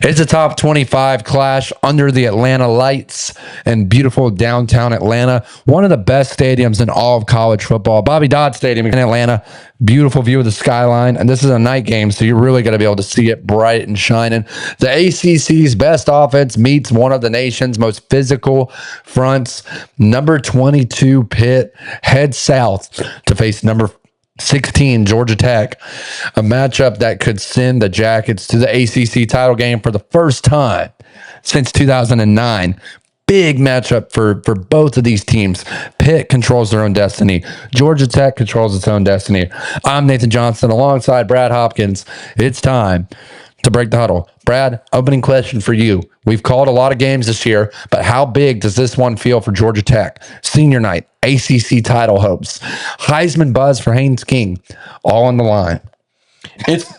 It's a top 25 clash under the Atlanta lights in beautiful downtown Atlanta. One of the best stadiums in all of college football. Dodd Stadium in Atlanta. Beautiful view of the skyline. And this is a night game, so you're really going to be able to see it bright and shining. The ACC's best offense meets one of the nation's most physical fronts. Number 22 Pitt heads south to face number 16 Georgia Tech, a matchup that could send the Jackets to the ACC title game for the first time since 2009. Big matchup for both of these teams. Pitt controls their own destiny. Georgia Tech controls its own destiny. I'm Nathan Johnson alongside Brad Hopkins. It's time to break the huddle. Brad, opening question for you. We've called a lot of games this year, but how big does this one feel for Georgia Tech? Senior night, ACC title hopes, Heisman buzz for Haynes King, all on the line. It's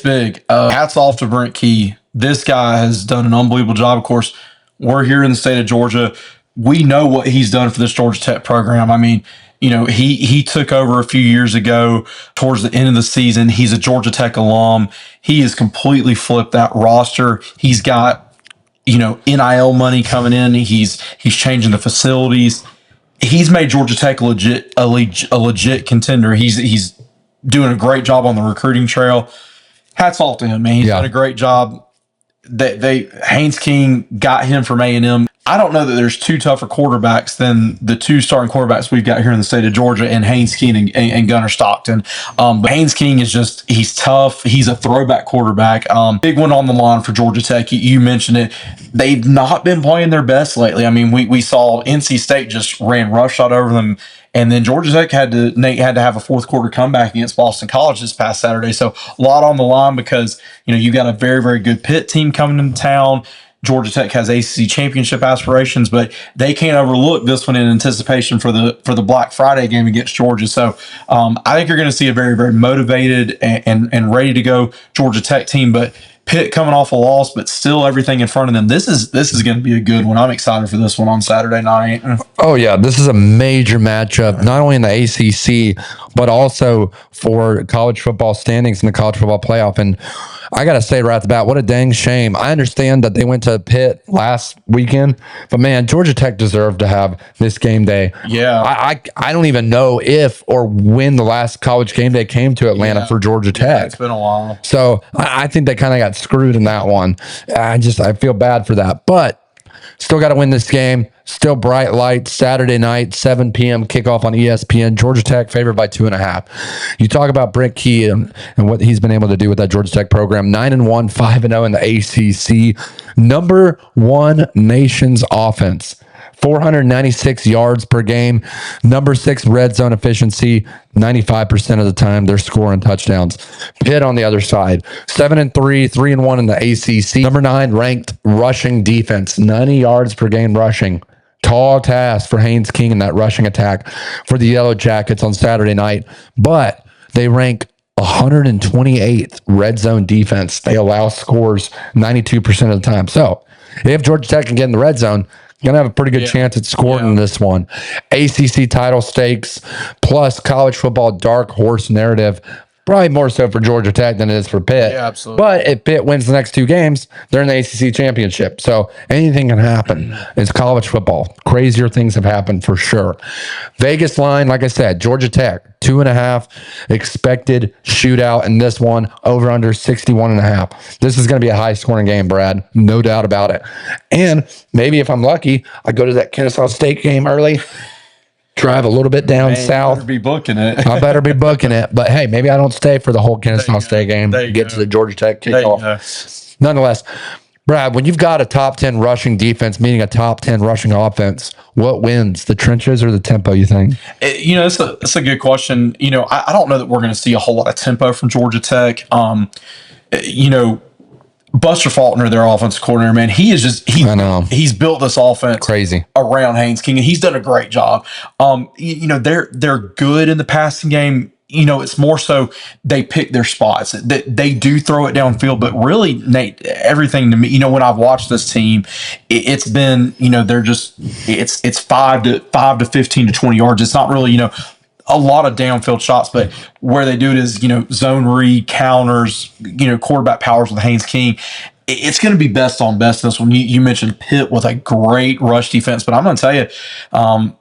big. Hats off to Brent Key. This guy has done an unbelievable job. Of course, we're here in the state of Georgia. We know what he's done for this Georgia Tech program. I mean, he took over a few years ago towards the end of the season. He's a Georgia Tech alum. He has completely flipped that roster. He's got, NIL money coming in. He's changing the facilities. He's made Georgia Tech a legit contender. He's doing a great job on the recruiting trail. Hats off to him, man. He's done a great job. Haynes King got him from A&M. I don't know that there's two tougher quarterbacks than the two starting quarterbacks we've got here in the state of Georgia, and Haynes King and Gunnar Stockton. But Haynes King is he's tough. He's a throwback quarterback. Big one on the line for Georgia Tech. You mentioned it. They've not been playing their best lately. I mean, we saw NC State just ran roughshod over them. And then Georgia Tech had to have a fourth quarter comeback against Boston College this past Saturday. So a lot on the line because, you got a very, very good Pitt team coming into town. Georgia Tech has ACC championship aspirations, but they can't overlook this one in anticipation for the Black Friday game against Georgia. So I think you're going to see a very, very motivated and ready to go Georgia Tech team. But Pitt coming off a loss, but still everything in front of them. This is going to be a good one. I'm excited for this one on Saturday night. Oh, yeah. This is a major matchup, not only in the ACC, but also for college football standings in the college football playoff. And I got to say right off the bat, what a dang shame. I understand that they went to Pitt last weekend, but man, Georgia Tech deserved to have this game day. Yeah. I don't even know if or when the last college game day came to Atlanta for Georgia Tech. Yeah, it's been a while. So I think they kind of got screwed in that one. I feel bad for that, but still got to win this game. Still bright lights, Saturday night, 7 p.m. kickoff on ESPN. Georgia Tech favored by 2.5. You talk about Brent Key and what he's been able to do with that Georgia Tech program. 9-1, 5-0 in the ACC. Number one nation's offense. 496 yards per game. Number 6 red zone efficiency. 95% of the time they're scoring touchdowns. Pitt on the other side. 7-3, 3-1 in the ACC. Number 9 ranked rushing defense. 90 yards per game rushing. Tall task for Haynes King in that rushing attack for the Yellow Jackets on Saturday night. But they rank 128th red zone defense. They allow scores 92% of the time. So if Georgia Tech can get in the red zone, going to have a pretty good chance at scoring in this one. ACC title stakes plus college football dark horse narrative. Probably more so for Georgia Tech than it is for Pitt. Yeah, absolutely. But if Pitt wins the next 2 games, they're in the ACC championship. So anything can happen. It's college football. Crazier things have happened for sure. Vegas line, like I said, Georgia Tech, 2.5 expected shootout in this one, over under 61.5. This is going to be a high scoring game, Brad. No doubt about it. And maybe if I'm lucky, I go to that Kennesaw State game early. Drive a little bit down south. I better be booking it. I better be booking it. But hey, maybe I don't stay for the whole Kennesaw State game. Get to the Georgia Tech kickoff. Nonetheless, Brad, when you've got a top 10 rushing defense meeting a top 10 rushing offense, what wins, the trenches or the tempo, you think? It's a good question. I don't know that we're going to see a whole lot of tempo from Georgia Tech. Buster Faulkner, their offensive coordinator, man, he's built this offense crazy around Haynes King, and he's done a great job. They're good in the passing game. It's more so they pick their spots. They do throw it downfield, but really, Nate, everything to me, when I've watched this team, it's been, they're just it's 5 to 15 to 20 yards. It's not really, a lot of downfield shots, but where they do it is, zone read, counters, quarterback powers with Haynes King. it's going to be best on best in this one. You mentioned Pitt with a great rush defense, but I'm going to tell you,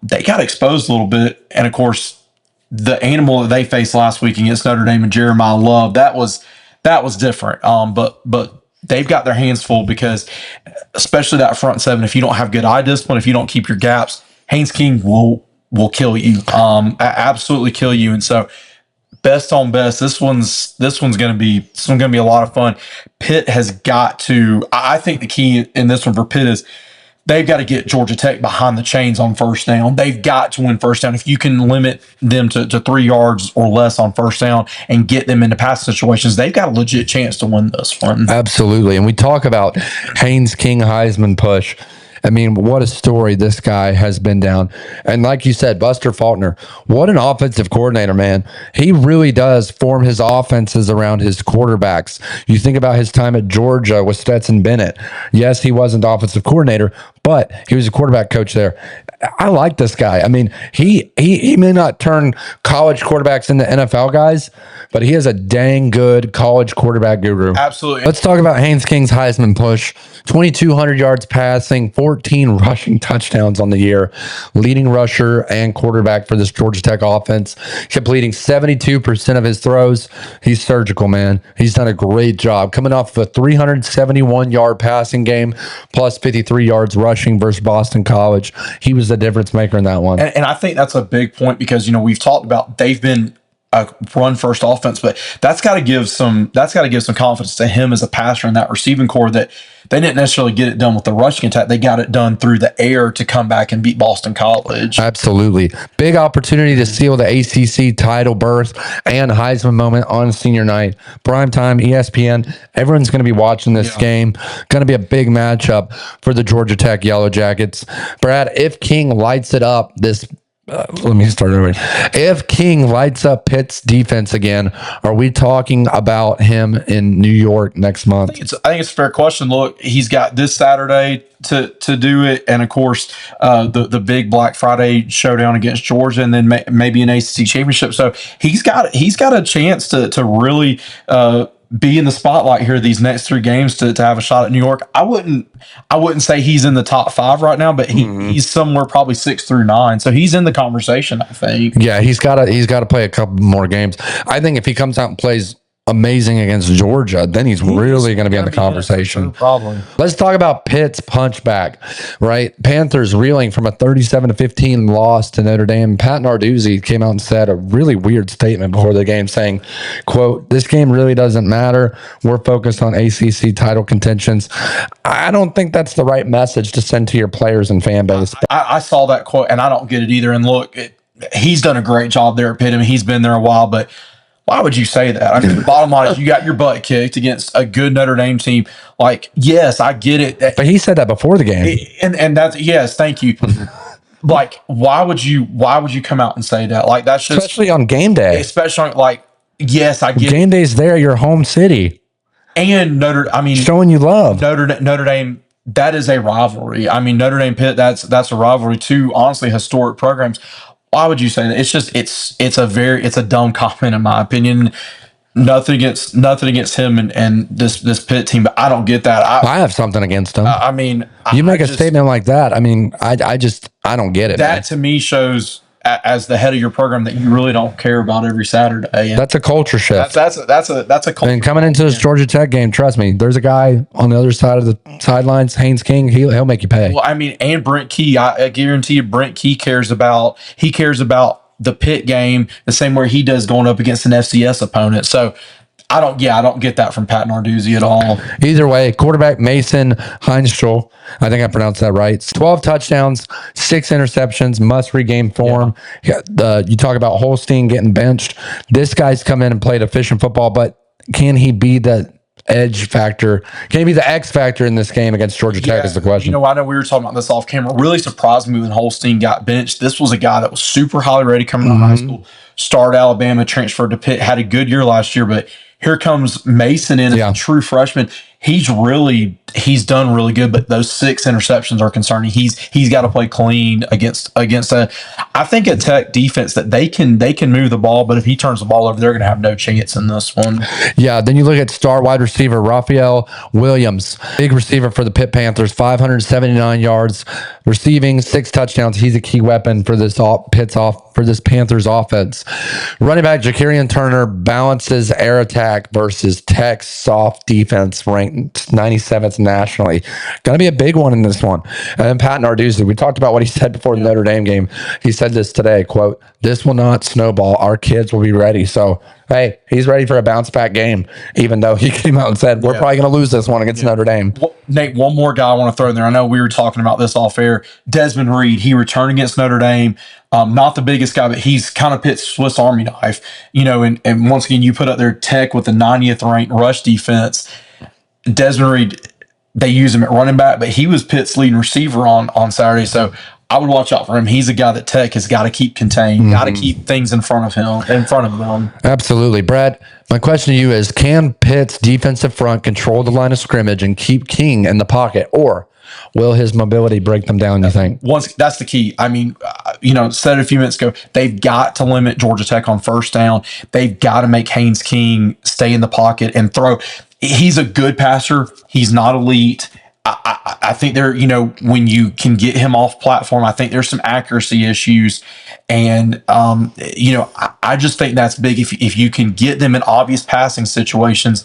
they got exposed a little bit. And of course, the animal that they faced last week against Notre Dame and Jeremiah Love, that was different. But they've got their hands full because, especially that front seven, if you don't have good eye discipline, if you don't keep your gaps, Haynes King will kill you, absolutely kill you. And so, best on best, this one's going to be a lot of fun. Pitt has got to. I think the key in this one for Pitt is they've got to get Georgia Tech behind the chains on first down. They've got to win first down. If you can limit them to 3 yards or less on first down and get them into pass situations, they've got a legit chance to win this one. Absolutely. And we talk about Haynes King Heisman push. I mean, what a story this guy has been down. And like you said, Buster Faulkner, what an offensive coordinator, man. He really does form his offenses around his quarterbacks. You think about his time at Georgia with Stetson Bennett. Yes, he wasn't the offensive coordinator, but he was a quarterback coach there. I like this guy. I mean, he may not turn college quarterbacks into NFL guys, but he is a dang good college quarterback guru. Absolutely. Let's talk about Haynes King's Heisman push. 2,200 yards passing, 14 rushing touchdowns on the year. Leading rusher and quarterback for this Georgia Tech offense. Completing 72% of his throws. He's surgical, man. He's done a great job. Coming off of a 371-yard passing game, plus 53 yards rushing versus Boston College. He was the difference maker in that one. And I think that's a big point because, we've talked about they've been a run first offense, but that's got to give some confidence to him as a passer in that receiving core that they didn't necessarily get it done with the rushing attack. They got it done through the air to come back and beat Boston College. Absolutely. Big opportunity to seal the ACC title berth and Heisman moment on senior night. Primetime, ESPN. Everyone's going to be watching this game. Going to be a big matchup for the Georgia Tech Yellow Jackets. Brad, if King lights it up this let me start over. If King lights up Pitt's defense again, are we talking about him in New York next month? I think it's a fair question. Look, he's got this Saturday to do it, and of course the big Black Friday showdown against Georgia, and then maybe an ACC championship. So he's got a chance to really be in the spotlight here these next 3 games to have a shot at New York. I wouldn't say he's in the top 5 right now, but he's somewhere probably 6 through 9. So he's in the conversation, I think. Yeah, he's got to play a couple more games. I think if he comes out and plays amazing against Georgia, then he's really going to be in the conversation. No problem. Let's talk about Pitt's punchback, right? Panthers reeling from a 37-15 loss to Notre Dame. Pat Narduzzi came out and said a really weird statement before the game saying, quote, "This game really doesn't matter. We're focused on ACC title contentions." I don't think that's the right message to send to your players and fan base. I saw that quote, and I don't get it either. And look, he's done a great job there at Pitt. I mean, he's been there a while, but why would you say that? I mean, the bottom line is you got your butt kicked against a good Notre Dame team. Like, yes, I get it. But he said that before the game. And that's, yes, thank you. Like, why would you come out and say that? Like, that's just, especially on game day. Especially on, like, yes, I get game day's there, your home city. And showing you love. Notre Dame, that is a rivalry. I mean, Notre Dame Pitt, that's a rivalry. 2 honestly historic programs. Why would you say that? It's just it's a dumb comment in my opinion. Nothing against him and this Pitt team, but I don't get that. I have something against him. I mean, you make a statement like that. I mean, I don't get it. That man. To me shows, as the head of your program, that you really don't care about every Saturday. And that's a culture shift. That's a culture. And coming into this Georgia Tech game, trust me, there's a guy on the other side of the sidelines, Haynes King. He'll make you pay. Well, I mean, and Brent Key, I guarantee you, Brent Key cares about the Pitt game the same way he does going up against an FCS opponent. So I don't get that from Pat Narduzzi at all. Either way, quarterback Mason Heinschel, I think I pronounced that right. 12 touchdowns, 6 interceptions, must regain form. Yeah. You talk about Holstein getting benched. This guy's come in and played efficient football, but can he be the edge factor? Can he be the X factor in this game against Georgia Tech is the question. I know we were talking about this off camera. Really surprised me when Holstein got benched. This was a guy that was super highly rated coming out of high school, started Alabama, transferred to Pitt, had a good year last year, but here comes Mason in as a true freshman. he's done really good, but those 6 interceptions are concerning. He's got to play clean against a. I think a Tech defense that they can move the ball, but if he turns the ball over, they're going to have no chance in this one. Yeah, then you look at star wide receiver Raphael Williams, big receiver for the Pitt Panthers, 579 yards receiving, 6 touchdowns. He's a key weapon for this Panthers offense. Running back Ja'Karian Turner balances air attack versus Tech's soft defense, ranked 97th nationally. Going to be a big one in this one. And then Pat Narduzzi, we talked about what he said before the Notre Dame game. He said this today, quote, "This will not snowball. Our kids will be ready." So, hey, he's ready for a bounce back game, even though he came out and said, we're probably going to lose this one against Notre Dame. Well, Nate, one more guy I want to throw in there. I know we were talking about this off air. Desmond Reed, he returned against Notre Dame. Not the biggest guy, but he's kind of Pitt's Swiss Army knife. And once again, you put up their Tech with the 90th ranked rush defense. Desmond Reed, they use him at running back, but he was Pitt's leading receiver on Saturday. So I would watch out for him. He's a guy that Tech has got to keep contained, got to keep things in front of them. Absolutely. Brad, my question to you is, can Pitt's defensive front control the line of scrimmage and keep King in the pocket, or will his mobility break them down, you think? That's the key. I mean, said it a few minutes ago, they've got to limit Georgia Tech on first down. They've got to make Haynes King stay in the pocket and throw. He's a good passer. He's not elite. I think when you can get him off platform, I think there's some accuracy issues. And, I just think that's big. If you can get them in obvious passing situations,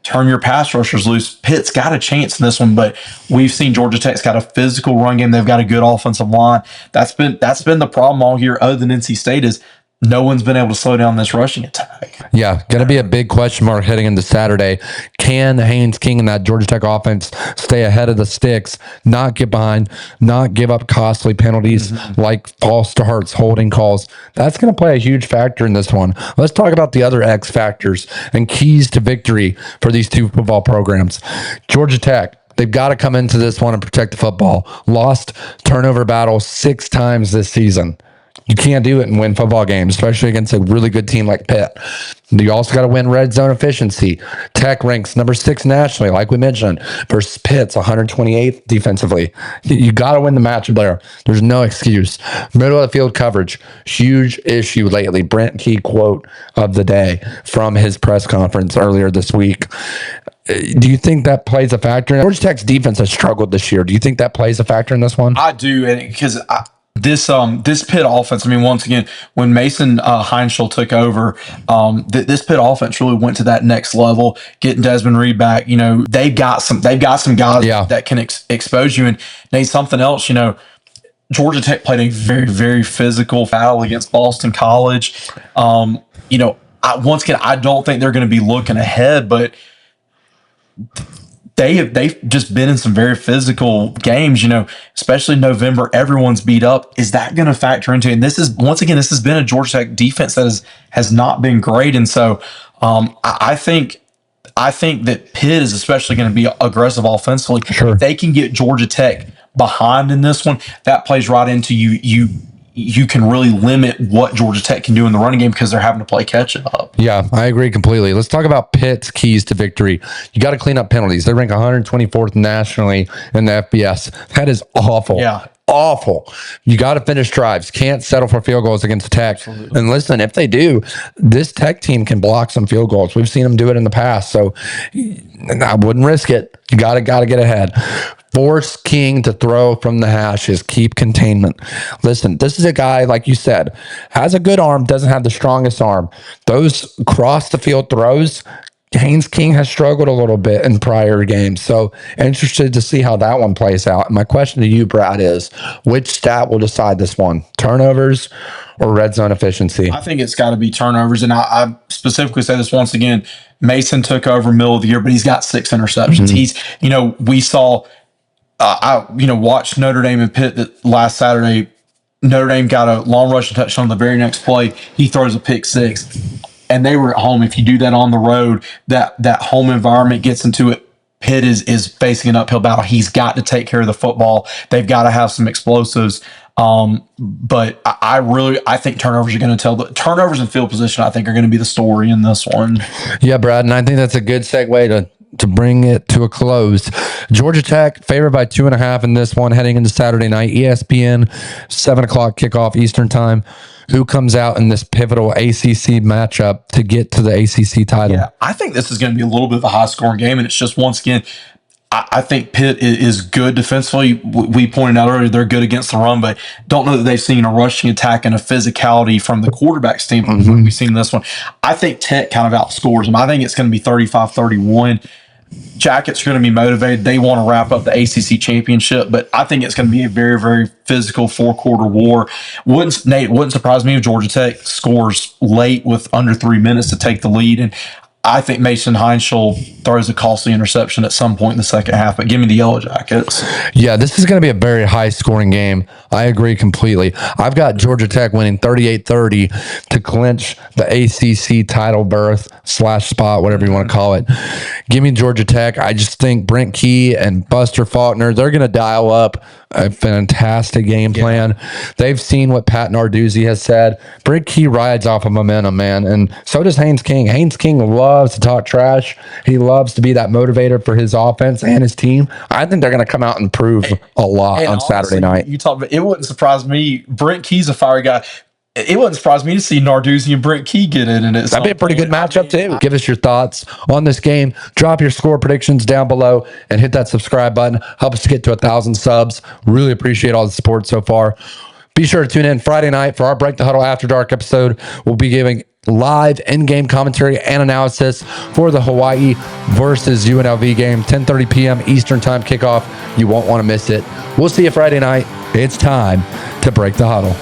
turn your pass rushers loose. Pitt's got a chance in this one, but we've seen Georgia Tech's got a physical run game. They've got a good offensive line. That's been the problem all year, other than NC State, is no one's been able to slow down this rushing attack. Yeah, going to be a big question mark heading into Saturday. Can Haynes King and that Georgia Tech offense stay ahead of the sticks, not get behind, not give up costly penalties like false starts, holding calls? That's going to play a huge factor in this one. Let's talk about the other X factors and keys to victory for these two football programs. Georgia Tech, they've got to come into this one and protect the football. Lost turnover battle 6 times this season. You can't do it and win football games, especially against a really good team like Pitt. You also got to win red zone efficiency. Tech ranks number 6 nationally, like we mentioned, versus Pitt's 128th defensively. You got to win the matchup there. There's no excuse. Middle of the field coverage, huge issue lately. Brent Key quote of the day from his press conference earlier this week. Do you think that plays a factor? Georgia Tech's defense has struggled this year. Do you think that plays a factor in this one? I do, because this Pitt offense, I mean, once again, when Mason Heinschel took over, this Pitt offense really went to that next level, getting Desmond Reed back. They've got some guys that can expose you. And Nate, something else, Georgia Tech played a very, very physical battle against Boston College. Once again, I don't think they're going to be looking ahead, but they've just been in some very physical games, especially in November. Everyone's beat up. Is that going to factor into it? And this has been a Georgia Tech defense that has not been great. And so I think that Pitt is especially going to be aggressive offensively. Sure. If they can get Georgia Tech behind in this one, that plays right into you can really limit what Georgia Tech can do in the running game because they're having to play catch up. Yeah, I agree completely. Let's talk about Pitt's keys to victory. You got to clean up penalties. They rank 124th nationally in the FBS. That is awful. Yeah. Awful. You got to finish drives. Can't settle for field goals against Tech. Absolutely. And listen, if they do, this Tech team can block some field goals. We've seen them do it in the past. So I wouldn't risk it. You got to get ahead. Force King to throw from the hashes. Keep containment. Listen, this is a guy, like you said, has a good arm, doesn't have the strongest arm. Those cross the field throws, Haynes King has struggled a little bit in prior games. So interested to see how that one plays out. And my question to you, Brad, is which stat will decide this one? Turnovers or red zone efficiency? I think it's got to be turnovers. And I specifically say this once again, Mason took over middle of the year, but he's got 6 interceptions. He's, we saw... I watched Notre Dame and Pitt that last Saturday. Notre Dame got a long rushing touchdown on the very next play. He throws a pick 6, and they were at home. If you do that on the road, that home environment gets into it. Pitt is facing an uphill battle. He's got to take care of the football. They've got to have some explosives. But I think turnovers are going to tell the turnovers and field position. I think are going to be the story in this one. Yeah, Brad, and I think that's a good segue to to bring it to a close. Georgia Tech favored by 2.5 in this one heading into Saturday night. ESPN, 7 o'clock kickoff Eastern time. Who comes out in this pivotal ACC matchup to get to the ACC title? Yeah, I think this is going to be a little bit of a high-scoring game, and it's just, once again, I think Pitt is good defensively. We pointed out earlier they're good against the run, but don't know that they've seen a rushing attack and a physicality from the quarterback standpoint we've seen in this one. I think Tech kind of outscores them. I think it's going to be 35-31. Jackets are going to be motivated. They want to wrap up the ACC championship, but I think it's going to be a very, very physical 4-quarter war. Wouldn't surprise me if Georgia Tech scores late with under 3 minutes to take the lead, and I think Mason Heinschel throws a costly interception at some point in the second half, but give me the Yellow Jackets. Yeah, this is going to be a very high-scoring game. I agree completely. I've got Georgia Tech winning 38-30 to clinch the ACC title berth / spot, whatever you want to call it. Give me Georgia Tech. I just think Brent Key and Buster Faulkner, they're going to dial up a fantastic game plan. They've seen what Pat Narduzzi has said. Brent Key rides off of momentum, man, and so does Haynes King. Haynes King loves to talk trash. He loves to be that motivator for his offense and his team. I think they're going to come out and prove a lot on Saturday night. You talk about, it wouldn't surprise me. Brent Key's a fiery guy. It wouldn't surprise me to see Narduzzi and Brent Key get in it. That'd be a pretty good matchup, too. Give us your thoughts on this game. Drop your score predictions down below and hit that subscribe button. Help us to get to 1,000 subs. Really appreciate all the support so far. Be sure to tune in Friday night for our Break the Huddle After Dark episode. We'll be giving live in-game commentary and analysis for the Hawaii versus UNLV game, 10:30 p.m. Eastern time kickoff. You won't want to miss it. We'll see you Friday night. It's time to Break the Huddle.